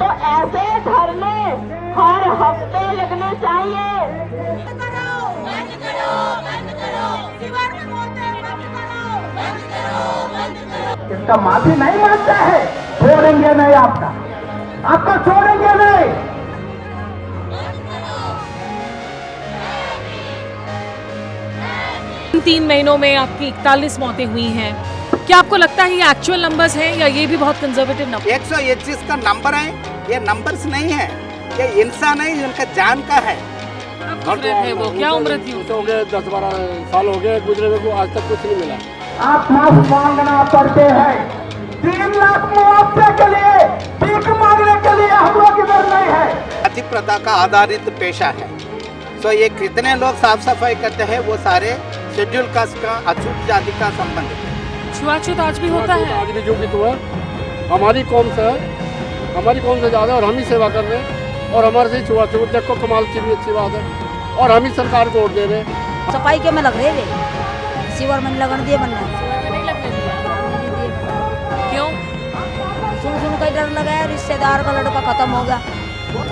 तो ऐसे धरने हर हफ्ते लगने चाहिए। बंद करो, बंद करो, बंद करो, शिवर में बोलते हैं बंद करो, बंद करो, बंद करो। इसका माफी नहीं मांगता है, छोड़ेंगे नहीं आपको छोड़ेंगे नहीं। 3 महीनों में आपकी 41 मौतें हुई हैं। क्या आपको लगता है ये एक्चुअल नंबर्स हैं या ये भी बहुत कंजर्वेटिव नंबर? 121 का नंबर है, ये नंबर्स नहीं है, ये इंसान है, उनका जान का है। थे वो क्या उम्र थी? हो गए 10-12 साल हो गए गुजरे हुए को, आज तक कुछ नहीं मिला। आप माफ मांगना पड़ते हैं 3 लाख मुआवजे के लिए, भीख मांगने के लिए हम लोग इधर नहीं है। जाति प्रथा का आधारित पेशा है। तो ये कितने लोग साफ सफाई करते हैं, वो सारे शेड्यूल कास्ट का अछूत जाति का संबंध है। छुआछूत आज भी होता है? आज भी जो भी तो है हमारी कौम से है, हमारी कौम से ज़्यादा, और हम ही सेवा कर रहे हैं और हमारे से छुआछूत देखो कमाल की भी अच्छी बात है, और हम ही सरकार को वोट दे रहे हैं। सफाई के में लग रहे थे, शिवर में लगन दिए बनना। नहीं लगने दिया। क्यों? सुन का डर लगा है, रिश्तेदार का लड़का खत्म हो गया।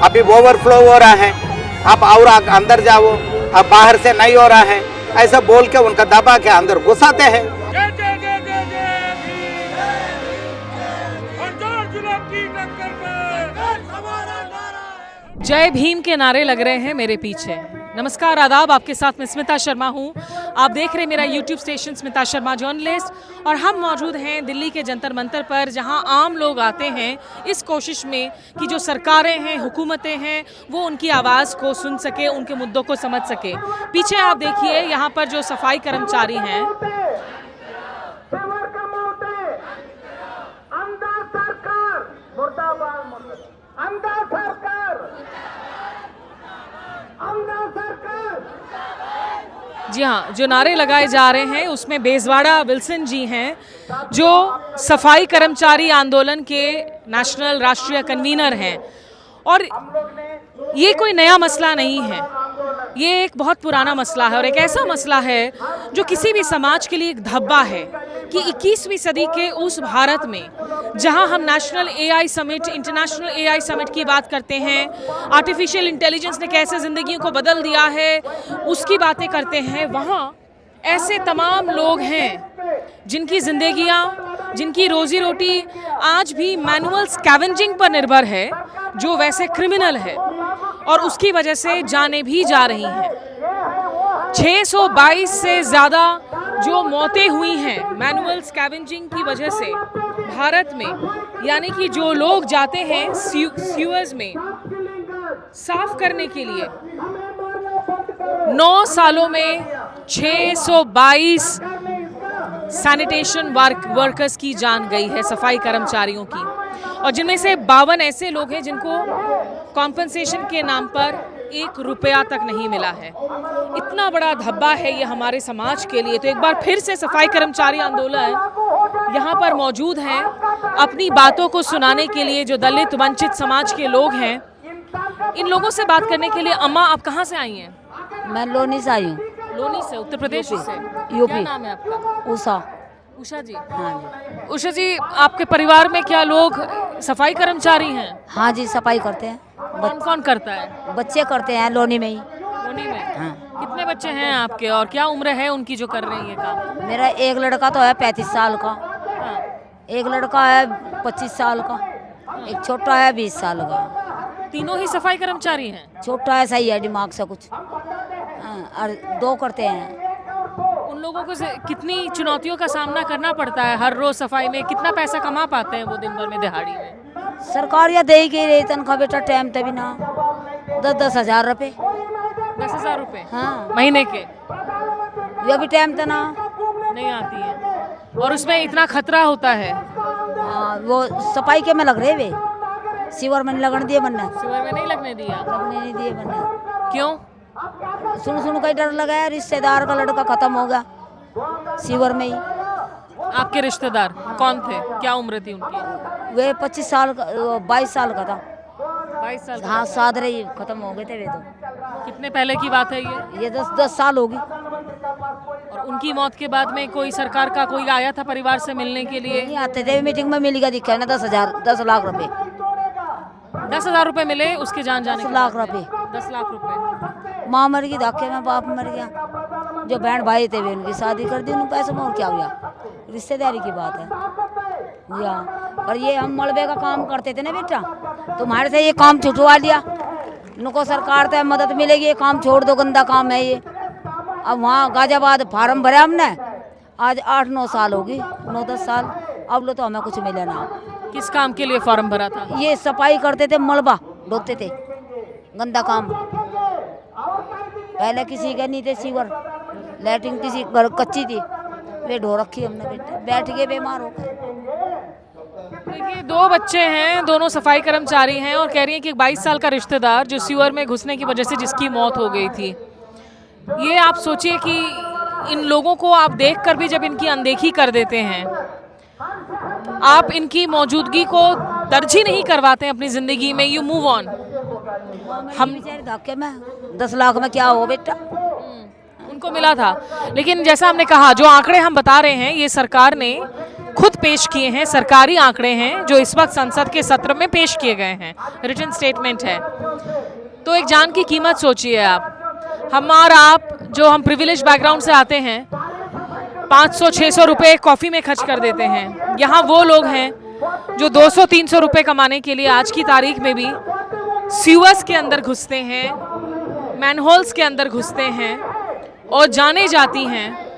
अभी ओवरफ्लो हो रहा है, आप और अंदर जाओ, अब बाहर से नहीं हो रहा है, ऐसा बोल के उनका दबा के अंदर घुसाते हैं। जय भीम के नारे लग रहे हैं मेरे पीछे। नमस्कार, आदाब, आपके साथ मैं स्मिता शर्मा हूं। आप देख रहे हैं मेरा YouTube station Smita Sharma journalist, और हम मौजूद हैं दिल्ली के जंतर मंतर पर, जहां आम लोग आते हैं इस कोशिश में कि जो सरकारें हैं, हुकूमतें हैं, वो उनकी आवाज़ को सुन सके, उनके मुद्दों को समझ सके। पीछे आप देखिए, यहाँ पर जो सफाई कर्मचारी हैं, जी हाँ, जो नारे लगाए जा रहे हैं उसमें बेजवाड़ा विल्सन जी हैं, जो सफाई कर्मचारी आंदोलन के नेशनल राष्ट्रीय कन्वीनर हैं। और ये कोई नया मसला नहीं है, ये एक बहुत पुराना मसला है, और एक ऐसा मसला है जो किसी भी समाज के लिए एक धब्बा है कि 21वीं सदी के उस भारत में जहां हम national AI summit, international AI summit की बात करते हैं, आर्टिफिशियल इंटेलिजेंस ने कैसे ज़िंदगियों को बदल दिया है उसकी बातें करते हैं, वहाँ ऐसे तमाम लोग हैं जिनकी ज़िंदगियाँ, जिनकी रोज़ी रोटी आज भी मैनुअल स्कैवेंजिंग पर निर्भर है, जो वैसे क्रिमिनल है, और उसकी वजह से जानें भी जा रही हैं। 622 से ज़्यादा जो मौतें हुई हैं मैनुअल स्कैवेंजिंग की वजह से भारत में, यानी कि जो लोग जाते हैं सीवर्स में साफ करने के लिए, 9 सालों में 622 सैनिटेशन वर्कर्स की जान गई है, सफाई कर्मचारियों की, और जिनमें से 52 ऐसे लोग हैं जिनको कॉम्पनसेशन के नाम पर 1 रुपया तक नहीं मिला है। इतना बड़ा धब्बा है ये हमारे समाज के लिए। तो एक बार फिर से सफाई कर्मचारी आंदोलन यहाँ पर मौजूद हैं अपनी बातों को सुनाने के लिए। जो दलित वंचित समाज के लोग हैं, इन लोगों से बात करने के लिए। अम्मा, आप कहाँ से आई हैं? मैं लोनी से आई हूँ। लोनी से, उत्तर प्रदेश से? यूपी। क्या नाम है आपका? उषा जी। हाँ। उषा जी, आपके परिवार में क्या लोग सफाई कर्मचारी हैं? हाँ जी, सफाई करते हैं। कौन कौन करता है? बच्चे करते हैं लोनी में ही। लोनी में? हाँ। कितने बच्चे हैं आपके, और क्या उम्र है उनकी जो कर रही है काम? मेरा एक लड़का तो है 35 साल का, हाँ। एक लड़का है 25 साल का, एक छोटा है 20 साल का। तीनों ही सफाई कर्मचारी हैं? छोटा है, सही है दिमाग से कुछ, हाँ, और 2 करते हैं। उन लोगों को कितनी चुनौतियों का सामना करना पड़ता है हर रोज सफाई में? कितना पैसा कमा पाते हैं वो दिन भर में, दिहाड़ी में? सरकार या दे ही रही तनख्वाह बेटा, टाइम तभी ना 10-10 हजार रुपये। 10,000 रुपये? हाँ, महीने के? ये भी टाइम तो ना नहीं आती है, और उसमें इतना खतरा होता है। वो सफाई के में लग रहे वे, शिवर में लगन दिए बनना। शिविर में नहीं लगने दिया? लगने नहीं दिए बनना। क्यों? सुन का डर लगा है, रिश्तेदार का लड़का खत्म हो गया शिवर में ही। आपके रिश्तेदार कौन थे, क्या उम्र थी उनकी? वे 25 साल का, 22 साल का था। 22 साल? हाँ, साथ रही, खत्म हो गए थे वे तो। कितने पहले की बात है ये? 10 साल होगी। और उनकी मौत के बाद में कोई सरकार का कोई आया था परिवार से मिलने के लिए? नहीं आते थे, मीटिंग में मिल गया, दिखा ना 10 लाख रुपए। 10,000 रुपए मिले उसके जान जाने 10 लाख रुपए। 10 लाख रुपए। माँ मर गई धक्के में, बाप मर गया, जो बहन भाई थे वे उनकी शादी कर दी, उन पैसों में और क्या हुआ, रिश्तेदारी की बात है भैया। और ये हम मलबे का काम करते थे ना बेटा, तुम्हारे से ये काम छुटवा लिया, उनको सरकार से मदद मिलेगी, ये काम छोड़ दो, गंदा काम है ये। अब वहाँ गाजियाबाद फार्म भरा हमने, आज 8-9 साल होगी, 9-10 साल, अब लो तो हमें कुछ मिले ना। किस काम के लिए फॉर्म भरा था? ये सफाई करते थे, मलबा ढोते थे, गंदा काम। पहले किसी के नहीं थे सीवर, लैट्रिन किसी घर कच्ची थी, वे ढो रखी हमने बेटा, बैठ के बीमार हो गए। देखिए 2 बच्चे हैं, दोनों सफाई कर्मचारी हैं और कह रही हैं कि 22 साल का रिश्तेदार जो सीवर में घुसने की वजह से जिसकी मौत हो गई थी। ये आप सोचिए कि इन लोगों को आप देखकर भी जब इनकी अनदेखी कर देते हैं, आप इनकी मौजूदगी को तरजीह नहीं करवाते हैं अपनी ज़िंदगी में, यू मूव ऑन। हम बेचारे धक्के में 10 लाख में क्या हो बेटा, उनको मिला था। लेकिन जैसा हमने कहा, जो आंकड़े हम बता रहे हैं ये सरकार ने खुद पेश किए हैं, सरकारी आंकड़े हैं जो इस वक्त संसद के सत्र में पेश किए गए हैं, रिटन स्टेटमेंट है। तो एक जान की कीमत सोचिए आप। हम और आप जो हम प्रिविलेज बैकग्राउंड से आते हैं, 500-600 रुपये कॉफ़ी में खर्च कर देते हैं। यहाँ वो लोग हैं जो 200-300 रुपये कमाने के लिए आज की तारीख में भी सीवर्स के अंदर घुसते हैं, मैनहोल्स के अंदर घुसते हैं और जाने जाती हैं।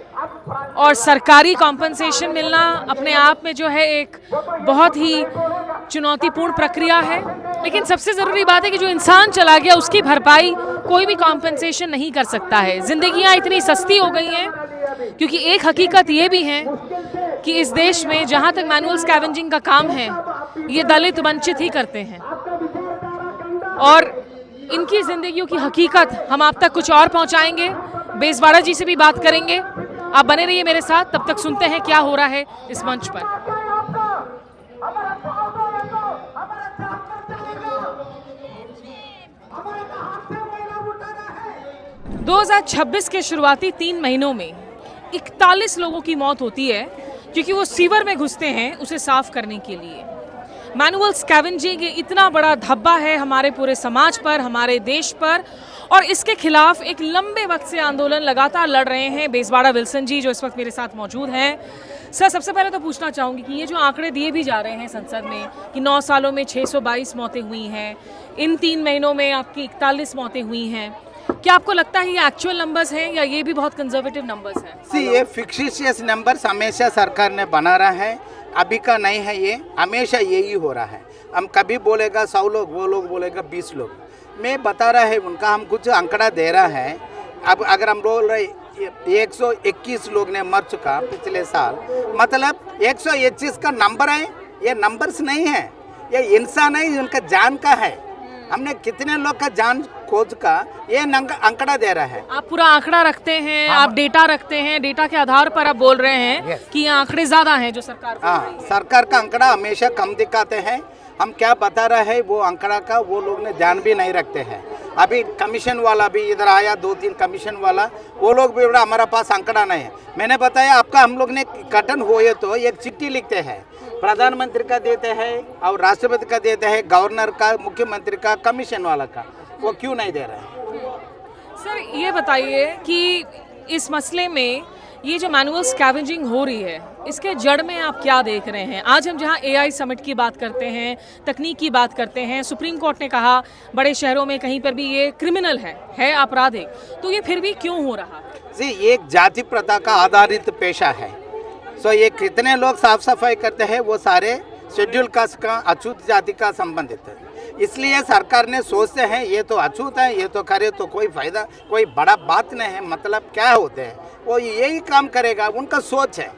और सरकारी कॉम्पनसेशन मिलना अपने आप में जो है एक बहुत ही चुनौतीपूर्ण प्रक्रिया है। लेकिन सबसे ज़रूरी बात है कि जो इंसान चला गया उसकी भरपाई कोई भी कॉम्पनसेशन नहीं कर सकता है। ज़िंदगियाँ इतनी सस्ती हो गई हैं, क्योंकि एक हकीकत ये भी है कि इस देश में जहाँ तक मैनुअल स्कैवेंजिंग का काम है, ये दलित वंचित ही करते हैं। और इनकी ज़िंदगियों की हकीकत हम आप तक कुछ और पहुँचाएंगे। बेजवाड़ा जी से भी बात करेंगे। आप बने रहिए मेरे साथ, तब तक सुनते हैं क्या हो रहा है इस मंच पर। 2026 के शुरुआती 3 महीनों में 41 लोगों की मौत होती है क्योंकि वो सीवर में घुसते हैं उसे साफ करने के लिए। मैनुअल स्कैवेंजिंग इतना बड़ा धब्बा है हमारे पूरे समाज पर, हमारे देश पर, और इसके खिलाफ एक लंबे वक्त से आंदोलन लगातार लड़ रहे हैं बेजवाड़ा विल्सन जी, जो इस वक्त मेरे साथ मौजूद हैं। सर, सबसे पहले तो पूछना चाहूँगी कि ये जो आंकड़े दिए भी जा रहे हैं संसद में कि 9 सालों में 622 मौतें हुई हैं, इन 3 महीनों में आपकी 41 मौतें हुई हैं, क्या आपको लगता है ये एक्चुअल नंबर्स हैं या ये भी बहुत कंजर्वेटिव नंबर्स हैं? सी, ये फिक्शियस नंबर्स हमेशा सरकार ने बना रहा है, अभी का नहीं है, ये हमेशा यही हो रहा है। हम कभी बोलेगा 100 लोग, वो लोग बोलेगा 20 लोग। मैं बता रहा है उनका, हम कुछ आंकड़ा दे रहा है। अब अगर हम बोल रहे 121 लोग ने मर चुका पिछले साल, मतलब 121 का नंबर है, ये नंबर्स नहीं है, ये इंसान है, उनका जान का है। हमने कितने लोग का जान खोज का ये आंकड़ा दे रहा है। आप पूरा आंकड़ा रखते हैं, आप डेटा रखते हैं, डेटा के आधार पर आप बोल रहे हैं कि ये आंकड़े ज्यादा हैं जो सरकार को। हाँ, सरकार का आंकड़ा हमेशा कम दिखाते हैं। हम क्या बता रहे हैं वो आंकड़ा का वो लोग ने ध्यान भी नहीं रखते हैं। अभी कमीशन वाला भी इधर आया, 2-3 कमीशन वाला, वो लोग भी हमारे पास आंकड़ा नहीं है। मैंने बताया आपका, हम लोग ने गठन हुए तो एक चिट्ठी लिखते हैं, प्रधानमंत्री का देते हैं और राष्ट्रपति का देते हैं, गवर्नर का, मुख्यमंत्री का, कमीशन वाला का, वो क्यों नहीं दे रहे हैं? सर, ये बताइए कि इस मसले में ये जो मैनुअल स्कैवेंजिंग हो रही है, इसके जड़ में आप क्या देख रहे हैं? आज हम जहां AI समिट की बात करते हैं, तकनीक की बात करते हैं, सुप्रीम कोर्ट ने कहा बड़े शहरों में कहीं पर भी ये क्रिमिनल है आपराधिक, तो ये फिर भी क्यों हो रहा है? जी, एक जाति प्रथा का आधारित पेशा है। सो ये कितने लोग साफ सफाई करते हैं वो सारे शेड्यूल कास्ट का, अछूत जाति का संबंधित है। इसलिए सरकार ने सोचते हैं ये तो अछूत है, ये तो करे तो कोई फायदा, कोई बड़ा बात नहीं है, मतलब क्या होते हैं वो यही काम करेगा, उनका सोच है।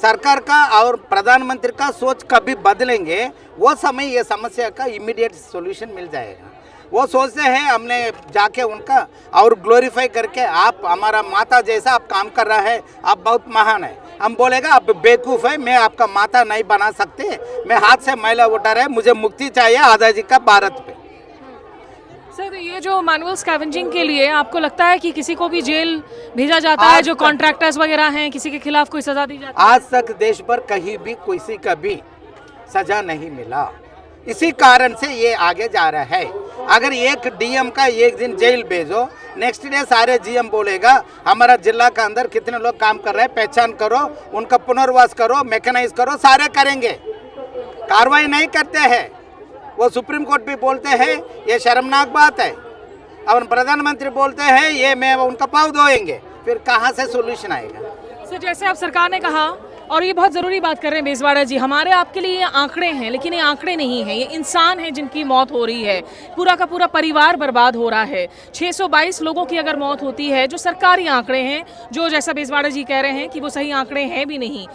सरकार का और प्रधानमंत्री का सोच कभी बदलेंगे वो समय ये समस्या का इमीडिएट सॉल्यूशन मिल जाएगा। वो सोचते हैं हमने जाके उनका और ग्लोरीफाई करके आप हमारा माता जैसा आप काम कर रहा है, आप बहुत महान है, हम बोलेगा आप बेवकूफ़ है, मैं आपका माता नहीं बना सकते, मैं हाथ से मैला उठा रहे, मुझे मुक्ति चाहिए आज़ादी का भारत पे। सर, ये जो मैनुअल स्कैवेंजिंग के लिए आपको लगता है कि किसी को भी जेल भेजा जाता है, जो कॉन्ट्रैक्टर्स वगैरह हैं, किसी के खिलाफ कोई सजा दी जाती है? आज तक देश भर कहीं भी किसी का भी सजा नहीं मिला। इसी कारण से ये आगे जा रहा है। अगर एक डीएम का एक दिन जेल भेजो, नेक्स्ट डे सारे जीएम बोलेगा हमारा जिला का अंदर कितने लोग काम कर रहे हैं, पहचान करो, उनका पुनर्वास करो, मैकेनाइज करो, सारे करेंगे। कार्रवाई नहीं करते हैं, वो सुप्रीम कोर्ट भी बोलते हैं ये शर्मनाक बात है, और प्रधानमंत्री बोलते हैं ये मैं उनका पाँव धोएंगे, फिर कहाँ से सोल्यूशन आएगा। सर जैसे अब सरकार ने कहा, और ये बहुत ज़रूरी बात कर रहे हैं बेजवाड़ा जी, हमारे आपके लिए ये आंकड़े हैं, लेकिन ये आंकड़े नहीं हैं, ये इंसान हैं जिनकी मौत हो रही है, पूरा का पूरा परिवार बर्बाद हो रहा है। 622 लोगों की अगर मौत होती है, जो सरकारी आंकड़े हैं, जो जैसा बेजवाड़ा जी कह रहे हैं कि वो सही आंकड़े हैं भी नहीं,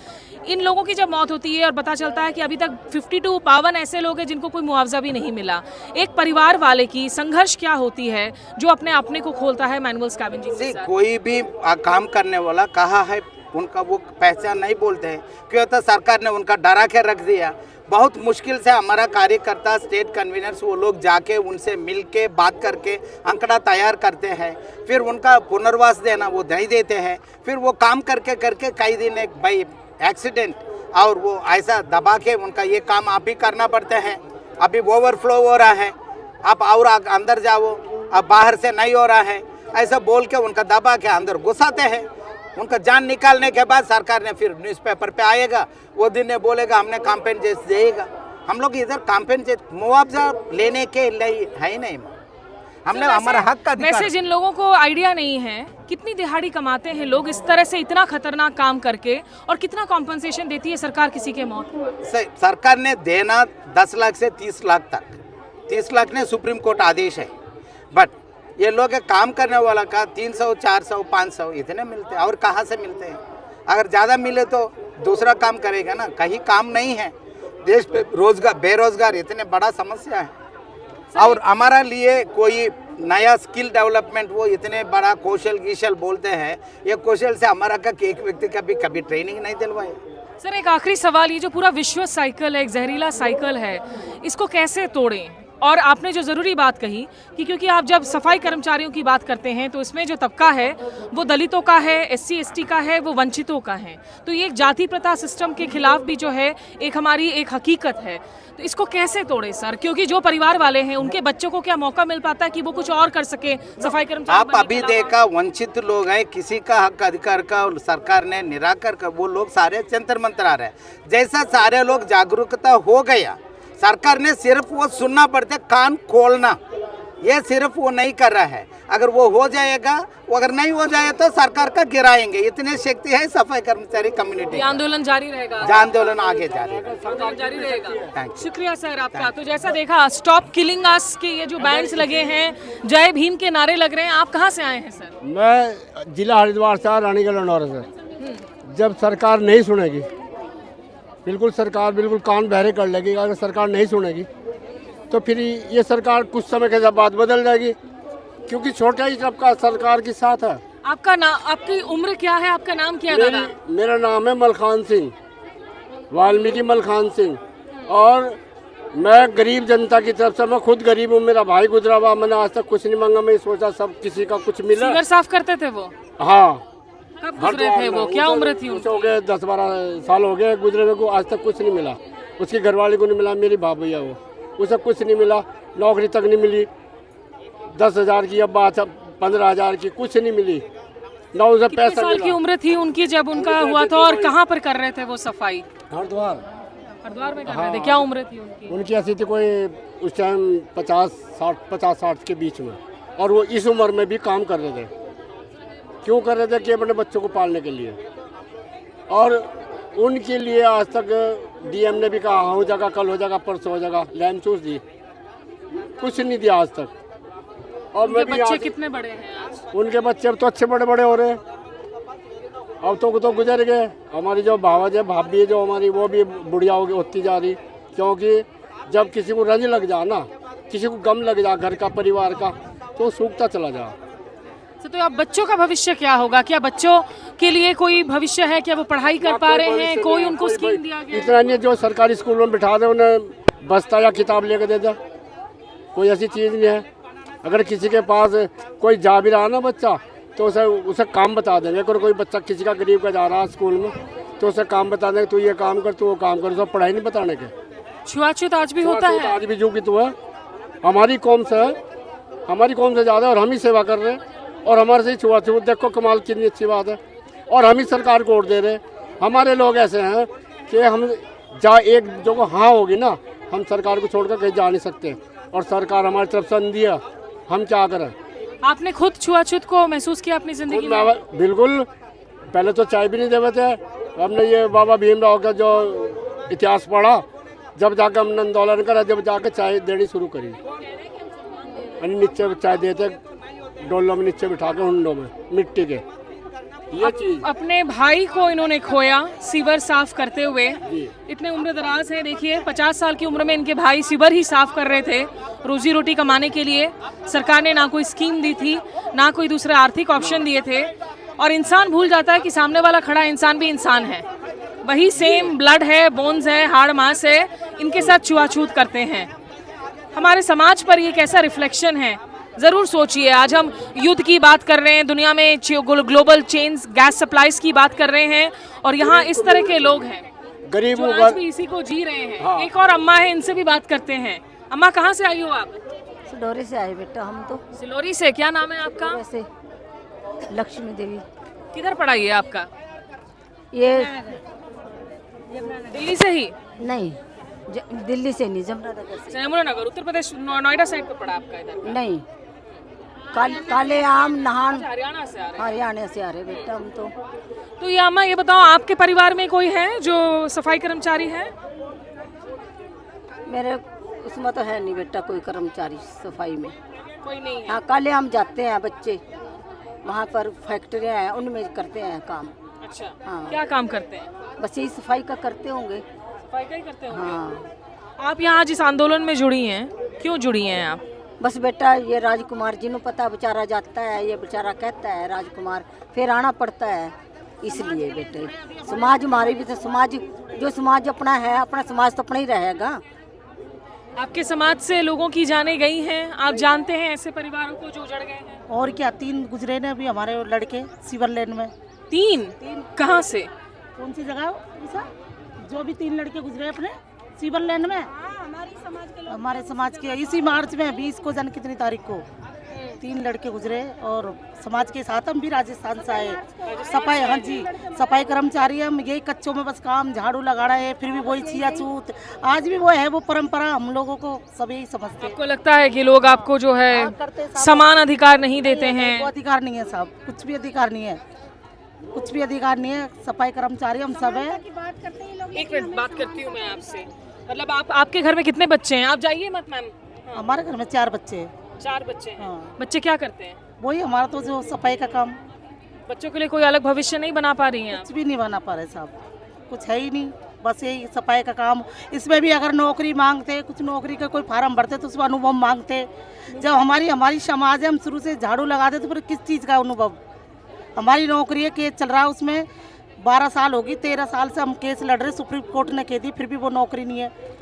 इन लोगों की जब मौत होती है और पता चलता है कि अभी तक 52 ऐसे लोग हैं जिनको कोई मुआवजा भी नहीं मिला, एक परिवार वाले की संघर्ष क्या होती है जो अपने को खोलता है मैनुअल स्कैवेंजिंग के साथ? कोई भी काम करने वाला कहा है उनका वो पहचान नहीं बोलते हैं, क्यों तो सरकार ने उनका डरा के रख दिया। बहुत मुश्किल से हमारा कार्यकर्ता स्टेट कन्वीनर्स वो लोग जाके उनसे मिल के बात करके आंकड़ा तैयार करते हैं, फिर उनका पुनर्वास देना वो नहीं देते हैं, फिर वो काम करके करके कई दिन एक भाई एक्सीडेंट और वो ऐसा दबा के उनका ये काम आप ही करना पड़ते हैं। अभी ओवरफ्लो हो रहा है, आप और अंदर जाओ, अब बाहर से नहीं हो रहा है, ऐसा बोल के उनका दबा के अंदर घुसाते हैं। उनका जान निकालने के बाद सरकार ने फिर न्यूज़पेपर पे आएगा, वो दिन ने बोलेगा हमने कॉम्पेंसेशन देगा। हम लोग इधर कॉम्पेंसेशन मुआवजा लेने के लिए है ही नहीं, हमने हमारा हक का अधिकार। वैसे जिन लोगों को आइडिया नहीं है, कितनी दिहाड़ी कमाते हैं लोग इस तरह से इतना खतरनाक काम करके, और कितना कॉम्पनसेशन देती है सरकार किसी के मौत? सरकार ने देना 10 लाख से 30 लाख तक, 30 लाख ने सुप्रीम कोर्ट आदेश है, बट ये लोग काम करने वाला का 300, 400, 500 इतने मिलते हैं, और कहाँ से मिलते हैं? अगर ज़्यादा मिले तो दूसरा काम करेगा ना, कहीं काम नहीं है, देश पे रोजगार बेरोजगार इतने बड़ा समस्या है। और हमारा लिए कोई नया स्किल डेवलपमेंट वो इतने बड़ा कौशल बोलते हैं, ये कौशल से हमारा का एक व्यक्ति का भी कभी ट्रेनिंग नहीं दिलवाए। सर एक आखिरी सवाल, ये जो पूरा विश्व साइकिल है, एक जहरीला साइकिल है, इसको कैसे तोड़ें? और आपने जो ज़रूरी बात कही कि क्योंकि आप जब सफाई कर्मचारियों की बात करते हैं तो इसमें जो तबका है वो दलितों का है, SC ST का है, वो वंचितों का है, तो ये एक जाति प्रथा सिस्टम के खिलाफ भी जो है एक हमारी एक हकीकत है। तो इसको कैसे तोड़े सर? क्योंकि जो परिवार वाले हैं उनके बच्चों को क्या मौका मिल पाता है कि वो कुछ और कर सके सफाई कर्मचारी? आप अभी देखा वंचित लोग हैं, किसी का हक अधिकार का सरकार ने निराकर कर वो लोग सारे जंतर मंतर आ रहे हैं। जैसा सारे लोग जागरूकता हो गया, सरकार ने सिर्फ वो सुनना पड़ता है, कान खोलना, ये सिर्फ वो नहीं कर रहा है। अगर वो हो जाएगा, वो अगर नहीं हो जाए तो सरकार का गिराएंगे, इतने शक्ति है सफाई कर्मचारी कम्युनिटी। आंदोलन जारी रहेगा, आंदोलन आगे जारी रहेगा। शुक्रिया सर आपका। तो जैसा देखा, स्टॉप किलिंग अस के ये जो बैनर्स लगे हैं, जय भीम के नारे लग रहे हैं। आप कहाँ से आए हैं सर? मैं जिला हरिद्वार से, रानीगढ़ लंडौर से। जब सरकार नहीं सुनेगी, बिल्कुल सरकार बिल्कुल कान बहरे कर लेगी, अगर सरकार नहीं सुनेगी तो फिर ये सरकार कुछ समय के बाद बदल जाएगी, क्योंकि छोटा ही तबका सरकार के साथ है। आपका नाम, आपकी उम्र क्या है, आपका नाम क्या है दादा? मेरा नाम है मलखान सिंह, वाल्मीकि मलखान सिंह, और मैं गरीब जनता की तरफ से, मैं खुद गरीब हूँ, मेरा भाई गुजरा हुआ, मैंने आज तक कुछ नहीं मांगा, मैं सोचा सब किसी का कुछ मिला। सीवर साफ करते थे वो? हाँ। कब गुजरे थे वो? क्या उम्र थी उनकी? हो गए 10-12 साल हो गए गुजरे हुए को, आज तक कुछ नहीं मिला। उसकी घरवाली को नहीं मिला, मेरी भाभी है वो, उसे कुछ नहीं मिला, नौकरी तक नहीं मिली। 10,000 की अब बात, 15,000 की कुछ नहीं मिली, ना उसे पैसा। कितने साल की उम्र थी उनकी जब उनका हुआ था, और कहाँ पर कर रहे थे वो सफाई? हरिद्वार में कर रहे थे। क्या उम्र थी उनकी? उनकी ऐसी थी कोई उस टाइम 50-60 के बीच में, और वो इस उम्र में भी काम कर रहे थे। क्यों कर रहे थे? कि अपने बच्चों को पालने के लिए, और उनके लिए आज तक डीएम ने भी कहा हो जाएगा, कल हो जाएगा, परसों हो जाएगा, लैम चूस दी, कुछ नहीं दिया आज तक। और मैं भी बच्चे कितने बड़े हैं आज? उनके बच्चे अब तो अच्छे बड़े बड़े हो रहे हैं, अब तो गुजर गए। हमारी जो भावज है, भाभी है जो हमारी, वो भी बुढ़िया होती जा रही, क्योंकि जब किसी को रंज लग जा ना, किसी को गम लग जा घर का, परिवार का, तो सूखता चला जा। तो अब बच्चों का भविष्य क्या होगा? क्या बच्चों के लिए कोई भविष्य है? क्या वो पढ़ाई कर पा रहे हैं? कोई उनको स्कीम दिया गया? इतना नहीं, जो सरकारी स्कूलों में बिठा दे उन्हें बस्ता या किताब लेकर दे दे, कोई ऐसी चीज़ नहीं है। अगर किसी के पास कोई जा भी रहा ना बच्चा, तो उसे काम बता देंगे। अगर कोई बच्चा किसी का गरीब का जा रहा है स्कूल में, तो उसे काम बता देंगे, तू ये काम कर, तू वो काम कर, उसे पढ़ाई नहीं बताने के। छुआछूत आज भी होता है? आज भी जो कि तो है, हमारी कौम से है, हमारी कौम से ज़्यादा, और हम ही सेवा कर रहे हैं और हमारे से ही छुआछूत। देखो कमाल कितनी अच्छी बात है, और हम ही सरकार को वोट दे रहे। हमारे लोग ऐसे हैं कि हम एक जो हाँ होगी ना, हम सरकार को छोड़कर कहीं जा नहीं सकते, और सरकार हमारी तरफ से अंधी है, हम क्या करें। आपने खुद छुआछूत को महसूस किया अपनी जिंदगी में? बिल्कुल, पहले तो चाय भी नहीं देते थे, हमने ये बाबा भीमराव का जो इतिहास पढ़ा, जब जाकर हमने आंदोलन करा, जब जाकर चाय देनी शुरू करी, नीचे चाय देते डोलों में, नीचे बिठा के हुंडों में मिट्टी के। ये चीज अपने भाई को इन्होंने खोया सीवर साफ करते हुए। इतने उम्र दराज है, देखिए 50 साल की उम्र में इनके भाई सीवर ही साफ कर रहे थे रोजी रोटी कमाने के लिए। सरकार ने ना कोई स्कीम दी थी, ना कोई दूसरे आर्थिक ऑप्शन दिए थे, और इंसान भूल जाता है कि सामने वाला खड़ा इंसान भी इंसान है, वही सेम ब्लड है, बोन्स है, हाड़ मांस है, इनके साथ छुआछूत करते हैं। हमारे समाज पर ये कैसा रिफ्लेक्शन है, ज़रूर सोचिए। आज हम युद्ध की बात कर रहे हैं, दुनिया में ग्लोबल चेन्स गैस सप्लाईज की बात कर रहे हैं, और यहाँ इस तरह के लोग हैं गरीब जो आज भी इसी को जी रहे हैं। हाँ। एक और अम्मा है, इनसे भी बात करते हैं। अम्मा, कहाँ से आई हो आप? सिलौरी से आए बेटा हम तो। सिलौरी से? क्या नाम है आपका? वैसे लक्ष्मी देवी। किधर पढ़ा ये आपका? ये दिल्ली से ही? नहीं, दिल्ली से नहीं, जमुनानगर से। जमुनानगर, उत्तर प्रदेश, नोएडा साइड पे पड़ा आपका? इधर नहीं, काले आम नहान। हरियाणा से आ रहे हैं? हरियाणा से आ रहे बेटा हम तो। तो ये अम्मा, ये बताओ, आपके परिवार में कोई है जो सफाई कर्मचारी है? मेरे उसमें तो है नहीं बेटा कोई कर्मचारी सफाई में, कोई नहीं है। हाँ, काले आम जाते हैं बच्चे, वहाँ पर फैक्ट्रियाँ हैं, उनमें करते हैं काम। अच्छा, हाँ। क्या काम करते हैं? बस यही सफाई का करते होंगे। सफाई का ही करते होंगे। हाँ। आप यहाँ जिस आंदोलन में जुड़ी हैं, क्यों जुड़ी हैं आप? बस बेटा ये राजकुमार जी को पता, बेचारा जाता है, ये बेचारा कहता है राजकुमार, फिर आना पड़ता है, इसलिए बेटे। समाज हमारी भी तो, समाज जो समाज अपना है, अपना समाज तो अपना ही रहेगा। आपके समाज से लोगों की जाने गई हैं, आप जानते हैं ऐसे परिवारों को जो उजड़ गए हैं? और क्या, 3 गुजरे ने अभी हमारे लड़के सीवर लेन में। 3? कहाँ से? कौन सी जगह जो भी 3 लड़के गुजरे अपने सीवर लेन में, हमारे समाज के इसी मार्च में 20 को जन कितनी तारीख को 3 लड़के गुजरे। और समाज के साथ हम भी राजस्थान से आए, सफाई, हाँ जी, सफाई कर्मचारी हम, यही कच्चों में बस काम झाड़ू लगाना है, फिर भी वही छुआछूत आज भी वो है, वो परंपरा हम लोगों को सब यही समझते हैं। आपको लगता है कि लोग आपको जो है समान अधिकार नहीं देते हैं? वो अधिकार नहीं है साहब, कुछ भी अधिकार नहीं है, कुछ भी अधिकार नहीं है। सफाई कर्मचारी हम सब है। एक मिनट बात करती हूँ मैं आपसे। मतलब आपके घर में कितने बच्चे हैं? आप जाइए मत मैम। हमारे घर में 4 बच्चे हैं। 4 बच्चे हैं? हाँ। बच्चे क्या करते हैं? वही हमारा तो जो सफाई का काम। बच्चों के लिए कोई अलग भविष्य नहीं बना पा रही हैं? कुछ भी नहीं बना पा रहे साहब, कुछ है ही नहीं, बस यही सफाई का काम। इसमें भी अगर नौकरी मांगते, कुछ नौकरी का कोई फार्म भरते तो उसका अनुभव मांगते। जब हमारी समाज है, हम शुरू से झाड़ू लगाते तो फिर किस चीज़ का अनुभव? हमारी नौकरी है, केस चल रहा है, उसमें 12 साल होगी, 13 साल से हम केस लड़ रहे, सुप्रीम कोर्ट ने कह दी, फिर भी वो नौकरी नहीं है।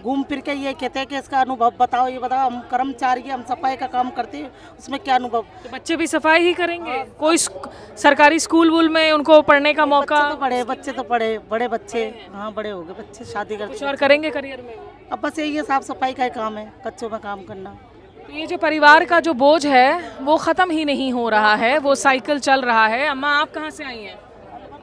घूम फिर के ये कहते हैं कि इसका अनुभव बताओ, ये बताओ। हम कर्मचारी हम सफाई का काम करते हैं, उसमें क्या अनुभव? तो बच्चे भी सफाई ही करेंगे? कोई सरकारी स्कूल वूल में उनको पढ़ने का मौका? बच्चे तो पढ़े, बड़े बच्चे, हाँ बड़े हो गए बच्चे, शादी करते। कुछ और करेंगे करियर में? अब बस यही है, साफ सफाई का काम है, कच्चों में काम करना। तो ये जो परिवार का जो बोझ है वो ख़त्म ही नहीं हो रहा है, वो साइकिल चल रहा है। अम्मा, आप कहाँ से आई हैं?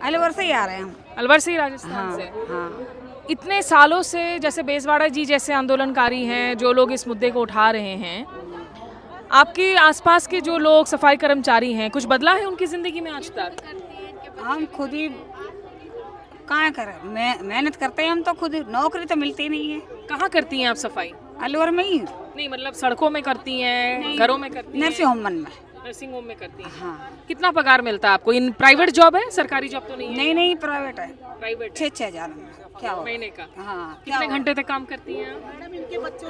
अलवर से ही आ रहे हैं हम। अलवर से ही, राजस्थान से? हाँ। इतने सालों से, जैसे बेजवाड़ा जी जैसे आंदोलनकारी हैं, जो लोग इस मुद्दे को उठा रहे हैं, आपके आसपास के जो लोग सफाई कर्मचारी हैं, कुछ बदला है उनकी ज़िंदगी में आज तक? हम खुद ही कहाँ करें, मेहनत करते हैं हम तो खुद, नौकरी तो मिलती नहीं है। कहाँ करती हैं आप सफाई? अलवर में ही। नहीं, मतलब सड़कों में करती हैं, घरों में करती हैं? नर्सिंग होम में। नर्सिंग होम में करती हैं। हाँ। कितना पगार मिलता है आपको? इन प्राइवेट जॉब है, सरकारी जॉब तो नहीं है? नहीं, प्राइवेट है। प्राइवेट? 6-6 हज़ार क्या हो महीने का? हाँ। कितने घंटे तक काम करती हैं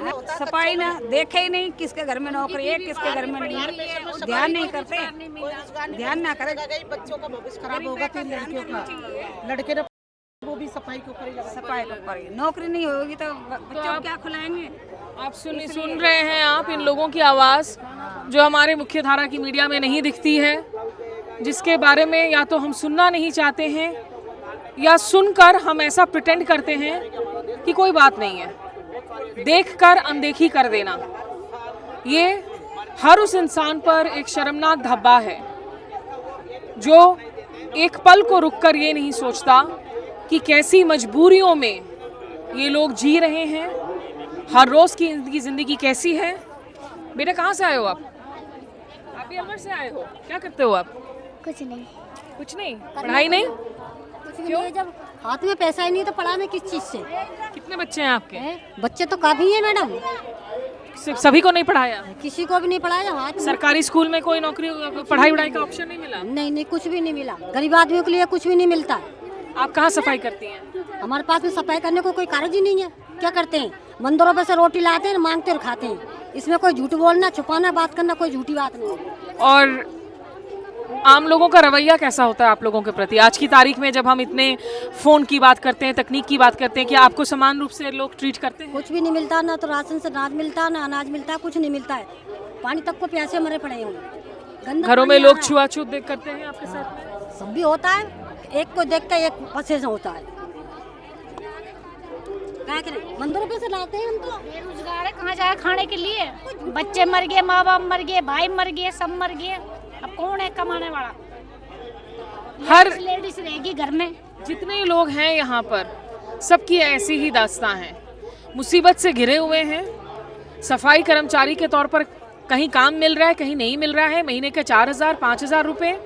आप? सफाई ना देखे ही नहीं, किसके घर में नौकरी है, किसके घर में नहीं है, ध्यान नहीं करते, ध्यान ना करे। बच्चों का भविष्य खराब होगा, 3 लड़कियों का, लड़के ने वो भी सफाई के ऊपर, सफाई के ऊपर, नौकरी नहीं होगी तो बच्चों को क्या खिलाएंगे? आप सुन रहे हैं आप इन लोगों की आवाज़, जो हमारे मुख्य धारा की मीडिया में नहीं दिखती है, जिसके बारे में या तो हम सुनना नहीं चाहते हैं, या सुनकर हम ऐसा प्रिटेंड करते हैं कि कोई बात नहीं है, देखकर अनदेखी कर देना, ये हर उस इंसान पर एक शर्मनाक धब्बा है जो एक पल को रुककर ये नहीं सोचता कि कैसी मजबूरियों में ये लोग जी रहे हैं, हर रोज की इनकी जिंदगी कैसी है। बेटा कहाँ से आए हो आप? भी अमर से आए हो, क्या करते हो आप? कुछ नहीं। कुछ नहीं, पढ़ाई नहीं? क्यों? जब हाथ में पैसा ही नहीं तो पढ़ा में किस चीज से? कितने बच्चे हैं आपके? बच्चे तो काफी है मैडम। सिर्फ सभी को नहीं पढ़ाया? किसी को भी नहीं पढ़ाया। हाथ सरकारी स्कूल में कोई नौकरी पढ़ाई वढ़ाई का ऑप्शन नहीं मिला? नहीं, कुछ भी नहीं मिला। गरीब आदमियों के लिए कुछ भी नहीं मिलता। आप कहाँ सफाई करती हैं? हमारे पास में सफाई करने को कोई कार्य ही नहीं है। क्या करते हैं, मंदिरों पे से रोटी लाते हैं, मांगते और खाते हैं। इसमें कोई झूठ बोलना, छुपाना, बात करना कोई झूठी बात नहीं है। और आम लोगों का रवैया कैसा होता है आप लोगों के प्रति? आज की तारीख में जब हम इतने फोन की बात करते हैं, तकनीक की बात करते हैं, क्या आपको समान रूप से लोग ट्रीट करते हैं? कुछ भी नहीं मिलता, ना तो राशन से अनाज मिलता, ना अनाज मिलता, कुछ नहीं मिलता है। पानी तक को प्यासे मरे पड़े हैं। घरों में लोग छुआछूत देख करते हैं आपके साथ? सब भी होता है, एक को देखता है, एक पसे से होता है। क्या करें, मंदिरों पे से लाते हैं हम तो। बेरोजगार है, कहाँ जाए खाने के लिए? बच्चे मर गए, माँ बाप मर गए, भाई मर गए, सब मर गए। अब कौन है कमाने वाला? हर लेडीज रहेगी घर में। जितने लोग हैं यहाँ पर, सबकी ऐसी ही दास्तां है। मुसीबत से घिरे हुए हैं। सफाई कर्मचारी के तौर पर कहीं काम मिल रहा है, कहीं नहीं मिल रहा है। महीने के 4,000 5,000 रुपए।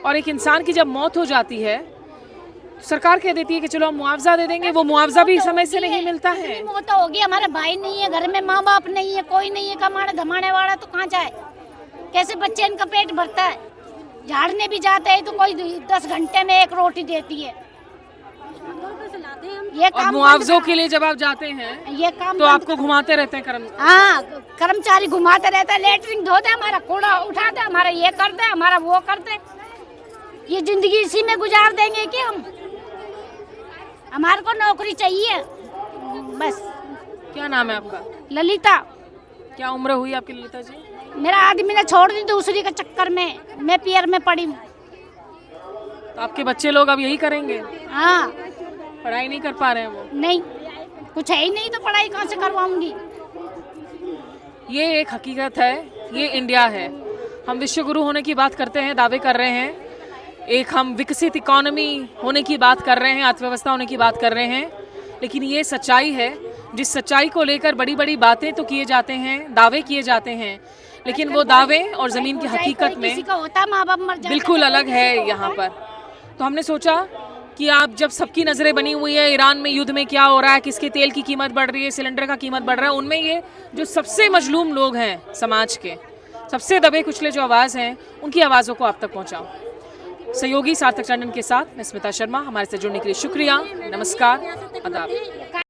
और एक इंसान की जब मौत हो जाती है, सरकार कह देती है कि चलो हम मुआवजा दे देंगे, वो मुआवजा भी समय से नहीं मिलता है। मौत होगी, हमारे भाई नहीं है घर में, माँ बाप नहीं है, कोई नहीं है कमाने धमाने वाला, तो कहाँ जाए? कैसे बच्चे इनका पेट भरता है? झाड़ने भी जाते हैं तो कोई 10 घंटे में एक रोटी देती है। ये और मुआवजों के लिए जब आप जाते हैं ये काम तो आपको घुमाते रहते हैं हाँ, कर्मचारी घुमाते रहता है, लेटरिन धोते, हमारा कूड़ा उठाते, हमारा ये करते, हमारा वो करते। ये जिंदगी इसी में गुजार देंगे कि हम? हमारे को नौकरी चाहिए बस। क्या नाम है आपका? ललिता। क्या उम्र हुई आपकी ललिता जी? मेरा आदमी ने छोड़ दी दूसरी के चक्कर में, मैं पियर में पड़ी हूँ। तो आपके बच्चे लोग अब यही करेंगे? हाँ। पढ़ाई नहीं कर पा रहे हैं वो? नहीं, कुछ है ही नहीं तो पढ़ाई कहाँ से करवाऊंगी? ये एक हकीकत है, ये इंडिया है। हम विश्व गुरु होने की बात करते हैं, दावे कर रहे हैं, एक हम विकसित इकोनॉमी होने की बात कर रहे हैं, अर्थव्यवस्था होने की बात कर रहे हैं, लेकिन ये सच्चाई है। जिस सच्चाई को लेकर बड़ी बड़ी बातें तो किए जाते हैं, दावे किए जाते हैं, लेकिन वो दावे और ज़मीन की हकीकत में बिल्कुल अलग है यहाँ पर। तो हमने सोचा कि आप जब सबकी नज़रें बनी हुई है, ईरान में युद्ध में क्या हो रहा है, किसके तेल की कीमत बढ़ रही है, सिलेंडर का कीमत बढ़ रहा है, उनमें ये जो सबसे मजलूम लोग हैं समाज के, सबसे दबे कुचले जो आवाज़ हैं, उनकी आवाज़ों को आप तक पहुँचाऊँ। सहयोगी सार्थक टंडन के साथ मैं स्मिता शर्मा। हमारे से जुड़ने के लिए शुक्रिया, नमस्कार, आदाब।